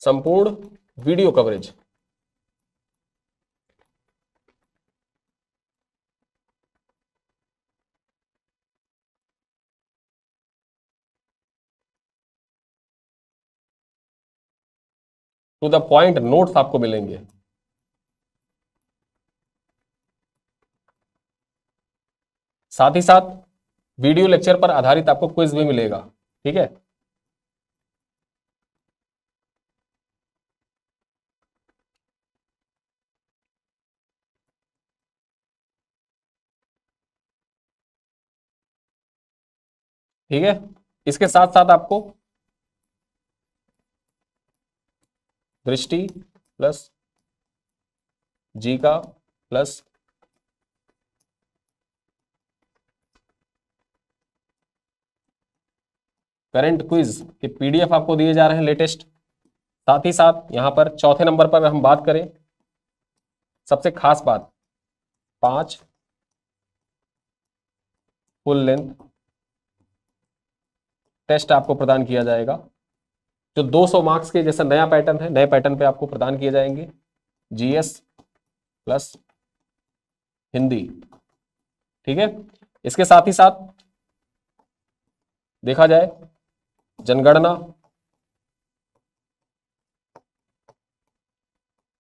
संपूर्ण video coverage, to the point notes आपको मिलेंगे। साथ ही साथ वीडियो लेक्चर पर आधारित आपको क्विज भी मिलेगा। ठीक है, ठीक है। इसके साथ साथ आपको दृष्टि प्लस जी का प्लस करंट क्विज के पीडीएफ आपको दिए जा रहे हैं लेटेस्ट। साथ ही साथ यहां पर चौथे नंबर पर हम बात करें, सबसे खास बात 5 फुल लेंथ टेस्ट आपको प्रदान किया जाएगा, जो 200 मार्क्स के जैसा नया पैटर्न है, नए पैटर्न पे आपको प्रदान किए जाएंगे। GS plus Hindi. ठीक है, इसके साथ ही साथ देखा जाए जनगणना,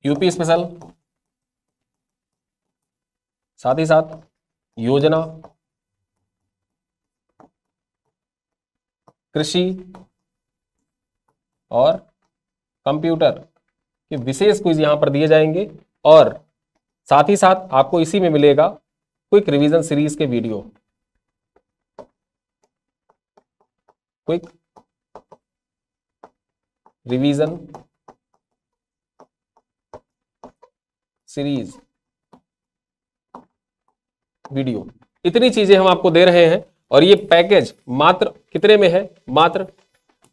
यूपी स्पेशल, साथ ही साथ योजना, कृषि और कंप्यूटर के विशेष क्विज यहां पर दिए जाएंगे। और साथ ही साथ आपको इसी में मिलेगा क्विक रिवीजन सीरीज के video, quick revision series video. इतनी चीजें हम आपको दे रहे हैं और ये पैकेज मात्र कितने में है, मात्र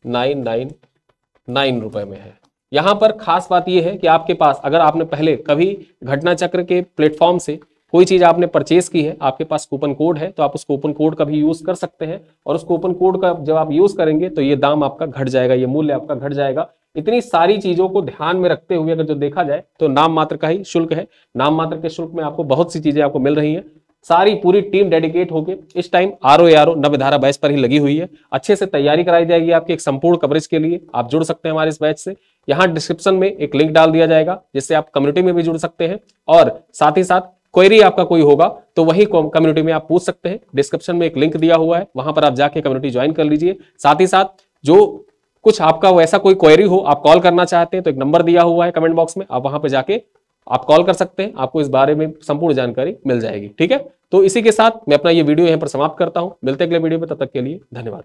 999 रुपए में है। यहां पर खास बात यह है कि आपके पास अगर आपने पहले कभी घटना चक्र के प्लेटफॉर्म से कोई चीज आपने परचेज की है, आपके पास कूपन कोड है, तो आप उस कूपन कोड का भी यूज कर सकते हैं। और उस कूपन कोड का जब आप यूज करेंगे तो ये दाम आपका घट जाएगा, ये मूल्य आपका घट जाएगा। इतनी सारी चीजों को ध्यान में रखते हुए अगर जो देखा जाए तो नाम मात्र का ही शुल्क है। नाम मात्र के शुल्क में आपको बहुत सी चीजें आपको मिल रही हैं। सारी पूरी टीम डेडिकेट होके इस टाइम आरओ नवधारा बैच पर ही लगी हुई है। अच्छे से तैयारी कराई जाएगी आपकी एक संपूर्ण कवरेज के लिए। आप जुड़ सकते हैं हमारे इस बैच से। यहाँ डिस्क्रिप्शन में एक लिंक डाल दिया जाएगा जिससे आप कम्युनिटी में भी जुड़ सकते हैं और साथ ही साथ क्वेरी आपका कोई होगा तो वही कम्युनिटी में आप पूछ सकते हैं। डिस्क्रिप्शन में एक लिंक दिया हुआ है, वहां पर आप जाके कम्युनिटी ज्वाइन कर लीजिए। साथ ही साथ जो कुछ आपका वैसा कोई क्वेरी हो, आप कॉल करना चाहते हैं तो एक नंबर दिया हुआ है कमेंट बॉक्स में, आप वहां पे जाके आप कॉल कर सकते हैं, आपको इस बारे में संपूर्ण जानकारी मिल जाएगी। ठीक है, तो इसी के साथ मैं अपना ये वीडियो यहां पर समाप्त करता हूं। मिलते हैं अगले वीडियो में, तब तक के लिए धन्यवाद।